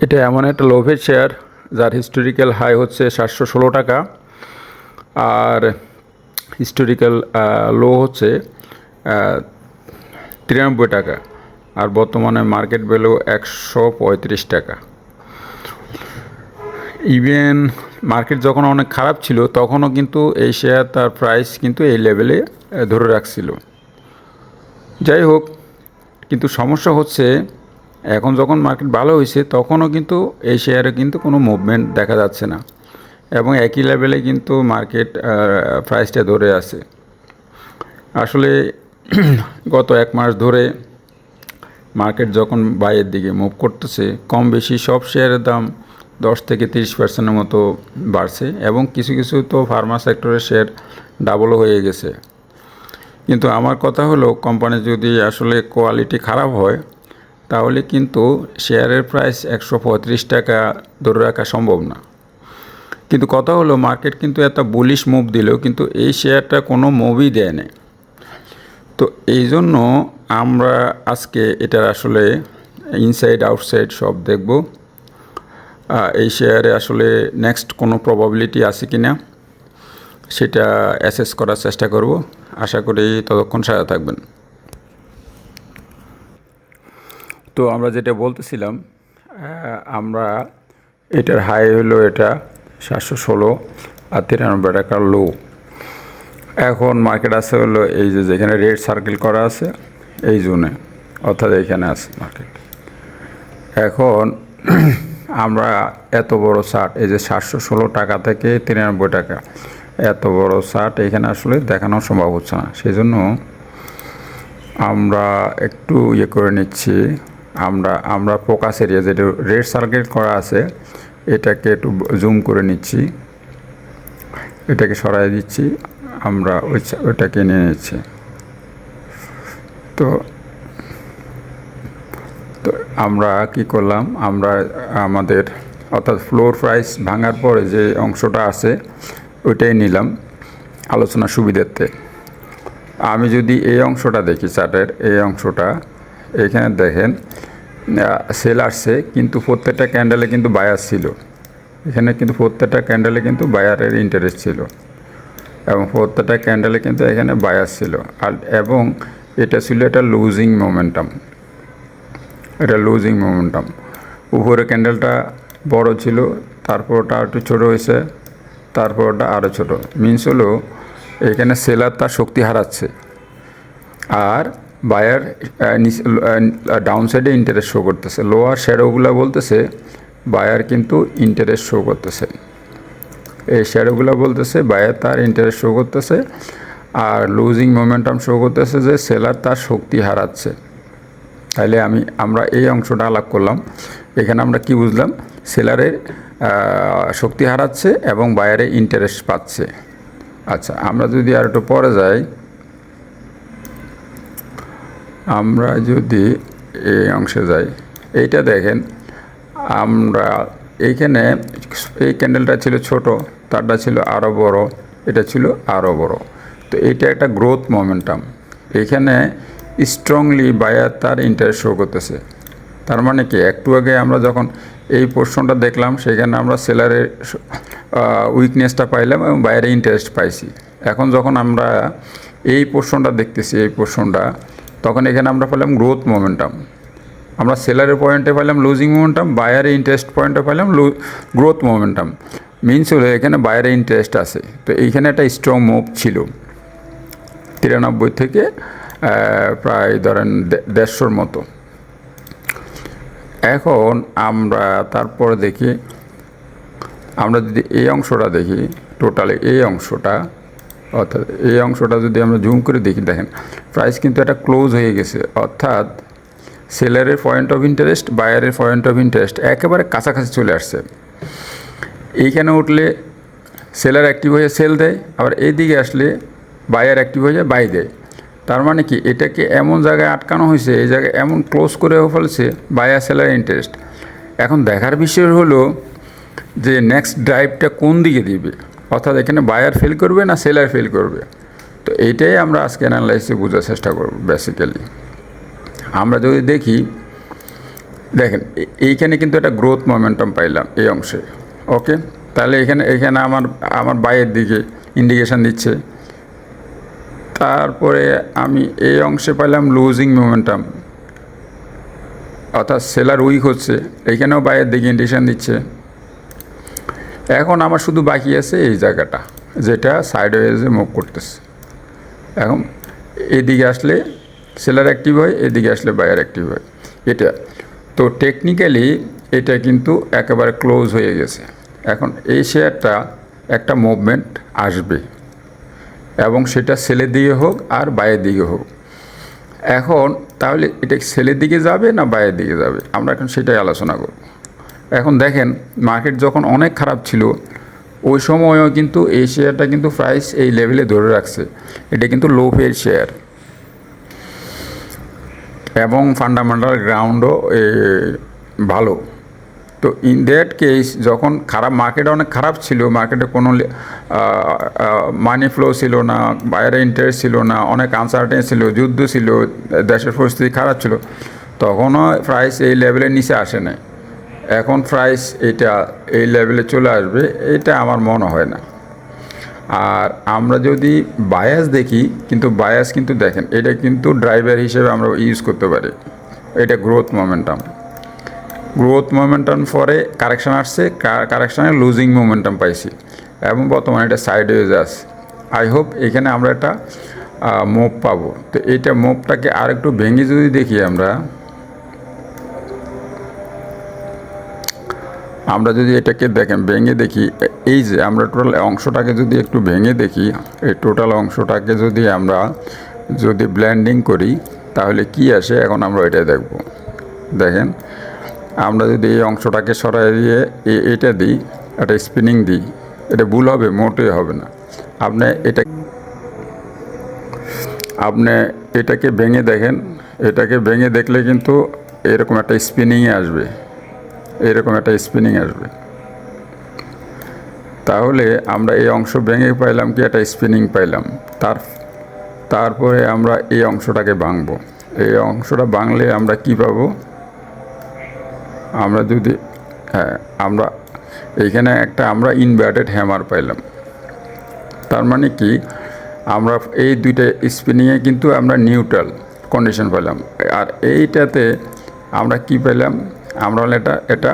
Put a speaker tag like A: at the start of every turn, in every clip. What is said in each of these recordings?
A: এটা এমন একটা লোভের শেয়ার যার হিস্টোরিক্যাল হাই হচ্ছে 716 টাকা, আর হিস্টোরিক্যাল লো হচ্ছে 93 টাকা, আর বর্তমানে মার্কেট ভ্যালু 135 টাকা। ইভেন মার্কেট যখন অনেক খারাপ ছিল তখনও কিন্তু এই শেয়ার তার প্রাইস কিন্তু এই লেভেলে ধরে রাখছিল। যাই হোক, কিন্তু সমস্যা হচ্ছে এখন যখন মার্কেট ভালো হয়েছে তখনও কিন্তু এই শেয়ারে কিন্তু কোনো মুভমেন্ট দেখা যাচ্ছে না, এবং একই লেভেলে কিন্তু মার্কেট প্রাইসটা ধরে আছে। আসলে গত এক মাস ধরে মার্কেট যখন বাইরের দিকে মুভ করতেছে, কম বেশি সব শেয়ারের দাম 10 থেকে 30% মতো বাড়ছে, এবং কিছু কিছু তো ফার্মা সেক্টরের শেয়ার ডাবলও হয়ে গেছে। কিন্তু আমার কথা হলো, কোম্পানি যদি আসলে কোয়ালিটি খারাপ হয় তাহলে কিন্তু শেয়ারের প্রাইস 135 টাকা ধরে রাখা সম্ভব না। কিন্তু কথা হলো, মার্কেট কিন্তু এত বুলিশ মুভ দিলেও কিন্তু এই শেয়ারটা কোনো মুভই দেয় না। তো এই জন্য আমরা আজকে এটার আসলে ইনসাইড আউটসাইড সব দেখব। এই শেয়ারে আসলে নেক্সট কোনো প্রবাবিলিটি আছে কি না সেটা অ্যাসেস করার চেষ্টা করব। আশা করি ততক্ষণ সাথে থাকবেন। তো আমরা যেটা বলতেছিলাম, আমরা এটার হাই হলো এটা 716 আর 93 টাকার লো। এখন মার্কেট আছে হলো এই যে যেখানে রেড সার্কেল করা আছে এই জোনে, অর্থাৎ এইখানে আছে মার্কেট। এখন আমরা এত বড় চার্ট, এই যে 716 টাকা থেকে 93 টাকা, এত বড় চার্ট এখানে আসলে দেখানো সম্ভব হচ্ছে না। সেই জন্য আমরা একটু করে নিচ্ছি, আমরা ফোকাস এরিয়া যেটা রেড সার্কেল করা আছে এটাকে একটু জুম করে নিচ্ছি, এটাকে সরাই দিচ্ছি, আমরা ওইটাকে নিয়ে নিচ্ছি। তো আমরা কি করলাম, আমরা আমাদের অর্থাৎ ফ্লোর প্রাইস ভাঙার পরে যে অংশটা আছে ওইটাই নিলাম আলোচনার সুবিধার্থে। আমি যদি এই অংশটা দেখি চার্টের, এই অংশটা এখানে দেখেন সেল আসছে, কিন্তু প্রত্যেকটা ক্যান্ডেলে কিন্তু বায়ার ছিল। এখানে কিন্তু প্রত্যেকটা ক্যান্ডেলে কিন্তু বায়ারের ইন্টারেস্ট ছিল, এবং প্রত্যেকটা ক্যান্ডেলে কিন্তু এখানে বায়ার ছিল। আর এবং এটা ছিল এটা লুজিং মোমেন্টাম, এটা লুজিং মোমেন্টাম। উপরে ক্যান্ডেলটা বড় ছিল, তারপর ওটা একটু ছোটো হয়েছে, তারপর ওটা আরও ছোটো। মিনস হলো এখানে সেলার তার শক্তি হারাচ্ছে, আর বায়ার ডাউন সাইডে ইন্টারেস্ট শো করতেছে। লোয়ার শ্যাডোগুলো বলতেছে বায়ার কিন্তু ইন্টারেস্ট শো করতেছে, এই শ্যাডোগুলো বলতেছে বায়ার তার ইন্টারেস্ট শো করতেছে, আর লুজিং মোমেন্টাম শো করতেছে যে সেলার তার শক্তি হারাচ্ছে। তাইলে আমরা এই অংশটা আলাপ করলাম। এখানে আমরা কি বুঝলাম, সেলারের শক্তি হারাচ্ছে এবং বায়ারে ইন্টারেস্ট পাচ্ছে। আচ্ছা, আমরা যদি আর একটু পরে যাই, আমরা যদি এই অংশে যাই, এইটা দেখেন, আমরা এইখানে এই ক্যান্ডেলটা ছিল ছোট, তারটা ছিল আরও বড়, এটা ছিল আরও বড়। তো এইটা একটা গ্রোথ মোমেন্টাম, এইখানে স্ট্রংলি বায়ার তার ইন্টারেস্ট শো করতেছে। তার মানে কি, একটু আগে আমরা যখন এই পোর্শনটা দেখলাম সেখানে আমরা সেলারের উইকনেসটা পাইলাম এবং বায়ারে ইন্টারেস্ট পাইছি। এখন যখন আমরা এই পোর্শনটা দেখতেছি, এই পোর্শনটা, তখন এখানে আমরা পেলাম গ্রোথ মোমেন্টাম। আমরা সেলারের পয়েন্টে পেলাম লুজিং মোমেন্টাম, বায়ারে ইন্টারেস্ট পয়েন্টে পেলাম গ্রোথ মোমেন্টাম। মিনস হলো এখানে বায়ারে ইন্টারেস্ট আছে। তো এইখানে একটা স্ট্রং মুভ ছিল 93 থেকে প্রায় ধরেন 150 মতো। এখন আমরা তারপরে দেখি, আমরা যদি এই অংশটা দেখি, টোটালি এই অংশটা, অর্থাৎ এই অংশটা যদি আমরা জুম করে দেখি, দেখেন প্রাইস কিন্তু একটা ক্লোজ হয়ে গেছে। অর্থাৎ সেলারের পয়েন্ট অফ ইন্টারেস্ট, বায়ারের পয়েন্ট অফ ইন্টারেস্ট একেবারে কাছাকাছি চলে আসছে। এইখানে উঠলে সেলার অ্যাক্টিভ হয়ে সেল দেয়, আবার এইদিকে আসলে বায়ার অ্যাক্টিভ হয়ে যায় বাই দেয়। তার মানে কি, এটাকে এমন জায়গায় আটকানো হয়েছে, এই জায়গায় এমন ক্লোজ করেও ফেলছে বায়ার সেলার ইন্টারেস্ট। এখন দেখার বিষয় হলো যে নেক্সট ড্রাইভটা কোন দিকে দিবে, অর্থাৎ এখানে বায়ার ফেল করবে না সেলার ফেল করবে। তো এইটাই আমরা আজকে অ্যানালাইসিসে বোঝার চেষ্টা করব। বেসিক্যালি আমরা যদি দেখি দেখেন এইখানে কিন্তু একটা গ্রোথ মোমেন্টাম পাইলাম এই অংশে। ওকে, তাহলে এখানে এখানে আমার আমার বাইয়ের দিকে ইন্ডিকেশান দিচ্ছে। তারপরে আমি এই অংশে পাইলাম লুজিং মোমেন্টাম, অর্থাৎ সেলার উইক হচ্ছে, এইখানেও বাইয়ের দিকে ইন্ডিকেশান দিচ্ছে। এখন আমার শুধু বাকি আছে এই জায়গাটা, যেটা সাইডওয়েজে মুভ করতেছে। এখন এদিকে আসলে সেলার অ্যাক্টিভ হয়, এদিকে আসলে বায়ার অ্যাক্টিভ হয়। এটা তো টেকনিক্যালি এটা কিন্তু একেবারে ক্লোজ হয়ে গেছে। এখন এই শেয়ারটা একটা মুভমেন্ট আসবে, এবং সেটা সেলের দিকে হোক আর বায়ের দিকে হোক। এখন তাহলে এটা সেলের দিকে যাবে না বায়ের দিকে যাবে, আমরা এখন সেটাই আলোচনা করব। এখন দেখেন মার্কেট যখন অনেক খারাপ ছিল ওই সময়ও কিন্তু এই শেয়ারটা কিন্তু প্রাইস এই লেভেলে ধরে রাখছে। এটা কিন্তু লো পের শেয়ার, এবং ফান্ডামেন্টাল গ্রাউন্ডও ভালো। তো ইন দ্যাট কেস যখন খারাপ মার্কেট অনেক খারাপ ছিল, মার্কেটে কোনো মানি ফ্লো ছিল না, বাইরে ইন্টারেস্ট ছিল না, অনেক আনসার্টেন ছিল, যুদ্ধ ছিল, দেশের পরিস্থিতি খারাপ ছিল, তখনও প্রাইস এই লেভেলের নিচে আসে নাই। এখন প্রাইস এটা এই লেভেলে চলে আসবে এটা আমার মনে হয় না। আর আমরা যদি বায়াস দেখি, কিন্তু বায়াস কিন্তু দেখেন এটা কিন্তু ড্রাইভার হিসেবে আমরা ইউজ করতে পারি। এটা গ্রোথ মোমেন্টাম, গ্রোথ মোমেন্টাম পরে কারেকশান আসছে, কারেকশানে লুজিং মোমেন্টাম পাইছি, এবং বর্তমানে এটা সাইডওয়েজ আছে। আই হোপ এখানে আমরা একটা মুভ পাবো। তো এইটা মুভটাকে আরেকটু ভেঙে যদি দেখি আমরা যদি এটাকে দেখেন ভেঙে দেখি, এই যে আমরা টোটাল অংশটাকে যদি একটু ভেঙে দেখি, এই টোটাল অংশটাকে যদি আমরা ব্লেন্ডিং করি তাহলে কি আসে, এখন আমরা এটাই দেখব। দেখেন আমরা যদি এই অংশটাকে সরাই দিয়ে এটা দিই, একটা স্পিনিং দিই, এটা ভুল হবে? মোটেই হবে না। আপনি এটাকে ভেঙে দেখেন, এটাকে ভেঙে দেখলে কিন্তু এরকম একটা স্পিনিংয়ে আসবে, এরকম একটা স্পিনিং আসবে। তাহলে আমরা এই অংশ ভেঙে পাইলাম কি, একটা স্পিনিং পাইলাম। তারপরে আমরা এই অংশটাকে ভাঙবো। এই অংশটা ভাঙলে আমরা কি পাবো? আমরা যদি আমরা এইখানে আমরা ইনভার্টেড হ্যামার পাইলাম। তার মানে কি, আমরা এই দুইটা স্পিনিংয়ে কিন্তু আমরা নিউট্রাল কন্ডিশন পেলাম। আর এইটাতে আমরা কি পেলাম? আমরা এটা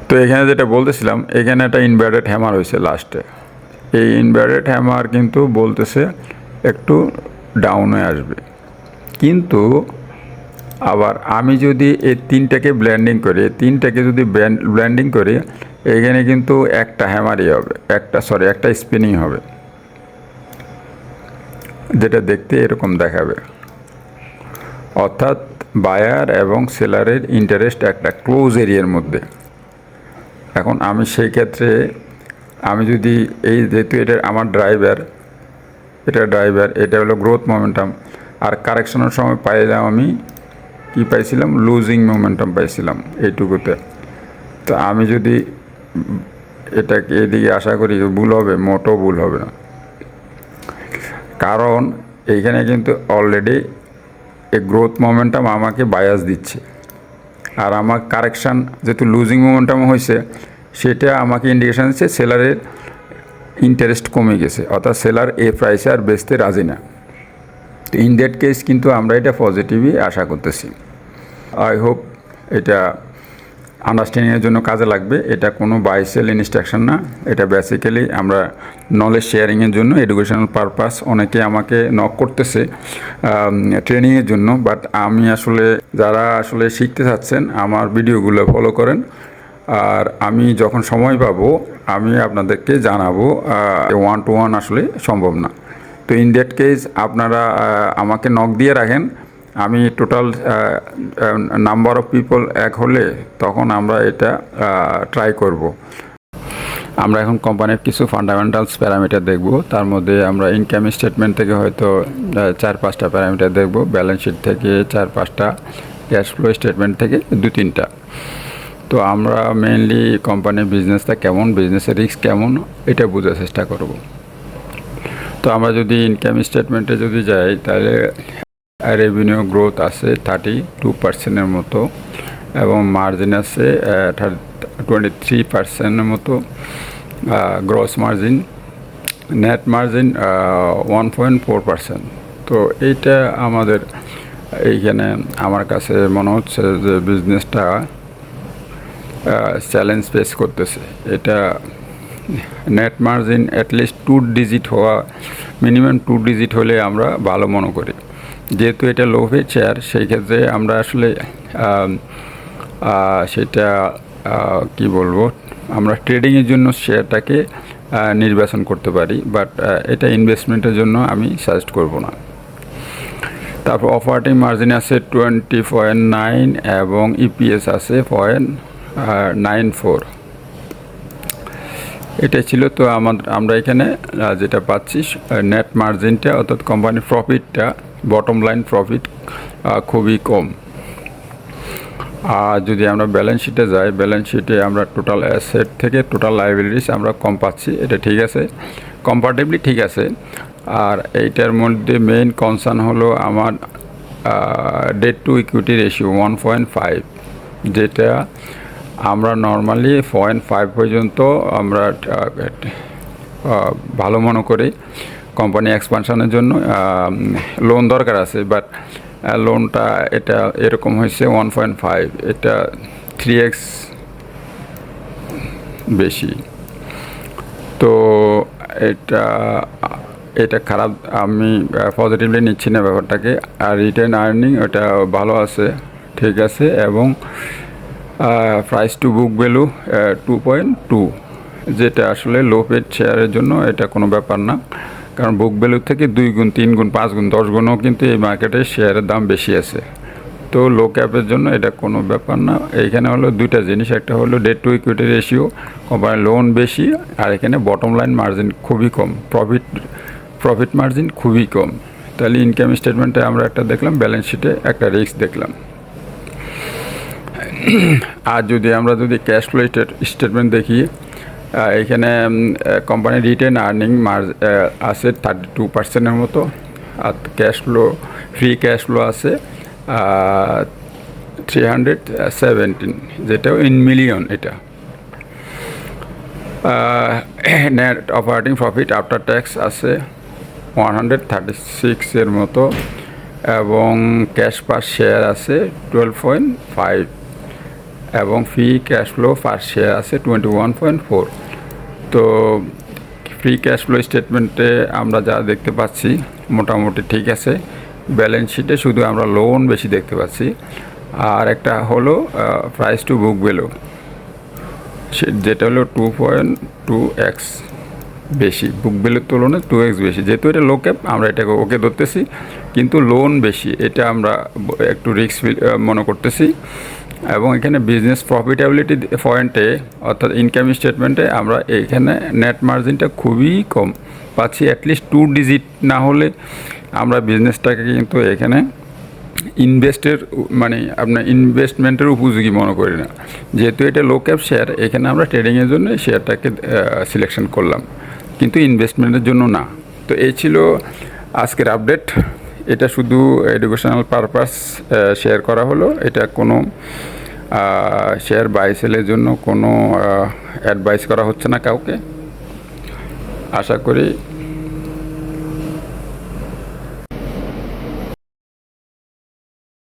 A: তো এখানে যেটা বলতেছিলাম, এখানে একটা ইনভার্টেড হ্যামার হয়েছে লাস্টে। এই ইনভার্টেড হ্যামার কিন্তু বলতেছে একটু ডাউনে আসবে, কিন্তু আবার আমি যদি এই তিনটাকে ব্লেন্ডিং করি, এখানে কিন্তু একটা হ্যামারই হবে, একটা স্পিনিং হবে, যেটা দেখতে এরকম দেখাবে। অর্থাৎ বায়ার এবং সেলারের ইন্টারেস্ট একটা ক্লোজ এরিয়ার মধ্যে। এখন আমি সেই ক্ষেত্রে আমি যদি যেহেতু এটা আমার ড্রাইভার, এটা হলো গ্রোথ মোমেন্টাম, আর কারেকশনের সময় পাইলাম আমি কি পাইছিলাম? লুজিং মোমেন্টাম পাইছিলাম এইটুকুতে। তো আমি যদি এটাকে এদিকে আশা করি ভুল হবে, মোটেও ভুল হবে না, কারণ এইখানে কিন্তু অলরেডি এই গ্রোথ মোমেন্টাম আমাকে বায়াস দিচ্ছে, আর আমার কারেকশান যেহেতু লুজিং মোমেন্টাম হয়েছে, সেটা আমাকে ইন্ডিকেশান দিচ্ছে সেলারের ইন্টারেস্ট কমে গেছে, অর্থাৎ সেলার এই প্রাইসে আর বেচতে রাজি না। তো ইন দ্যাট কেস কিন্তু আমরা এটা পজিটিভই আশা করতেছি। আই হোপ এটা আন্ডারস্ট্যান্ডিংয়ের জন্য কাজে লাগবে। এটা কোনো বাই সেল ইনস্ট্রাকশন না, এটা বেসিক্যালি আমরা নলেজ শেয়ারিংয়ের জন্য, এডুকেশনাল পারপাস। অনেকে আমাকে নক করতেছে ট্রেনিংয়ের জন্য, বাট আমি আসলে যারা আসলে শিখতে চাচ্ছেন আমার ভিডিওগুলো ফলো করেন, আর আমি যখন সময় পাবো আমি আপনাদেরকে জানাবো। 1-to-1 আসলে সম্ভব না। তো ইন দ্যাট কেস আপনারা আমাকে নক দিয়ে রাখেন, আমি টোটাল নাম্বার অফ পিপল এক হলে তখন আমরা এটা ট্রাই করব। আমরা এখন কোম্পানির কিছু ফান্ডামেন্টালস প্যারামিটার দেখব। তার মধ্যে আমরা ইনকাম স্টেটমেন্ট থেকে হয়তো 4-5টা প্যারামিটার দেখব, ব্যালেন্স শিট থেকে 4-5টা, ক্যাশ ফ্লো স্টেটমেন্ট থেকে 2-3টা। তো আমরা মেইনলি কোম্পানির বিজনেসটা কেমন, বিজনেসের রিস্ক কেমন, এটা বোঝার চেষ্টা করব। তো আমরা যদি ইনকাম স্টেটমেন্টে যদি যাই, তাহলে রেভিনিউ গ্রোথ আছে 32%-এর মতো, এবং মার্জিন আছে 23% মতো গ্রস মার্জিন, নেট মার্জিন 1.4%। তো এইটা আমাদের এইখানে আমার কাছে মনে হচ্ছে যে বিজনেসটা চ্যালেঞ্জ ফেস করতেছে। এটা নেট মার্জিন অ্যাটলিস্ট 2 ডিজিট হওয়া, মিনিমাম 2 ডিজিট হলে আমরা ভালো মনে করি। যেহেতু এটা লো পে শেয়ার, সেই ক্ষেত্রে আমরা আসলে সেটা কি বলবো, আমরা ট্রেডিংয়ের জন্য শেয়ারটাকে নির্বাচন করতে পারি, বাট এটা ইনভেস্টমেন্টের জন্য আমি সাজেস্ট করব না। তারপর অপারেটিং মার্জিন আছে 20.9 এবং ইপিএস আছে 0.94। এটা ছিল। তো আমরা এখানে যেটা পাচ্ছি নেট মার্জিনটা, অর্থাৎ কোম্পানির প্রফিটটা, বটম লাইন প্রফিট খুবই কম। আর যদি আমরা ব্যালেন্স শিটে যাই, ব্যালেন্স শিটে আমরা টোটাল অ্যাসেট থেকে টোটাল লাইবিলিটিস আমরা কম পাচ্ছি, এটা ঠিক আছে, কম্পারেটিভলি ঠিক আছে। আর এইটার মধ্যে মেইন কনসার্ন হলো আমার ডেট টু ইকুইটি রেশিও 1.5, যেটা আমরা নর্মালি 0.5 পর্যন্ত আমরা ভালো মনে করি। কোম্পানি এক্সপানশনের জন্য লোন দরকার আছে, বাট লোনটা এটা এরকম হয়েছে 1.5, এটা 3x বেশি। তো এটা খারাপ, আমি পজিটিভলি নিচ্ছি না ব্যাপারটাকে। আর রিটার্ন আর্নিং ওটা ভালো আছে, ঠিক আছে, এবং প্রাইস টু বুক ভ্যালু 2.2, যেটা আসলে লো পেড শেয়ারের জন্য এটা কোনো ব্যাপার না। কারণ বুক ভ্যালু থেকে 2 গুণ, 3 গুণ, 5 গুণ, 10 গুণও কিন্তু এই মার্কেটে শেয়ারের দাম বেশি আছে। তো লো ক্যাপের জন্য এটা কোনো ব্যাপার না। এইখানে হলো দুইটা জিনিস, একটা হলো ডেট টু ইকুইটি রেশিও, কোম্পানির লোন বেশি, আর এখানে বটম লাইন মার্জিন খুবই কম, প্রফিট মার্জিন খুবই কম। তাহলে ইনকাম স্টেটমেন্টে আমরা একটা দেখলাম, ব্যালেন্স শিটে একটা রিস্ক দেখলাম। আর যদি ক্যাশ ফ্লো স্টেটমেন্ট দেখি, এখানে কোম্পানির রিটেন আর্নিং আছে 32%-এর মতো, আর ফ্রি ক্যাশ ফ্লো আছে 317, যেটাও ইন মিলিয়ন। এটা net operating profit after tax আছে 136-এর মতো, এবং ক্যাশ পার শেয়ার আছে 12.5, এবং ফ্রি ক্যাশ ফ্লো পার শেয়ার আছে 21.4। তো ফ্রি ক্যাশ ফ্লো স্টেটমেন্টে আমরা যা দেখতে পাচ্ছি মোটামুটি ঠিক আছে। ব্যালেন্স শিটে শুধু আমরা লোন বেশি দেখতে পাচ্ছি। আর একটা হলো প্রাইস টু বুক ভ্যালু, যেটা হলো 2.2x বেশি, বুক ভ্যালুর তুলনায় 2x বেশি। যেহেতু এটা লো ক্যাপ, আমরা এটাকে ওকে ধরতেছি, কিন্তু লোন বেশি, এটা আমরা একটু রিস্ক মনে করতেছি। এবং এখানে বিজনেস প্রফিটেবিলিটি পয়েন্টে, অর্থাৎ ইনকাম স্টেটমেন্টে, আমরা এখানে নেট মার্জিনটা খুবই কম পাচ্ছি। অ্যাটলিস্ট 2 ডিজিট না হলে আমরা বিজনেসটাকে কিন্তু এখানে আপনার ইনভেস্টমেন্টের উপযোগী মনে করি না। যেহেতু এটা লো ক্যাপ শেয়ার, এখানে আমরা ট্রেডিংয়ের জন্য শেয়ারটাকে সিলেকশন করলাম, কিন্তু ইনভেস্টমেন্টের জন্য না। তো এই ছিল আজকের আপডেট। এটা শুধু এডুকেশনাল পারপাস শেয়ার করা হলো, এটা কোনো শেয়ার বাই সেলের জন্য কোনো অ্যাডভাইস করা হচ্ছে না কাউকে। আশা করি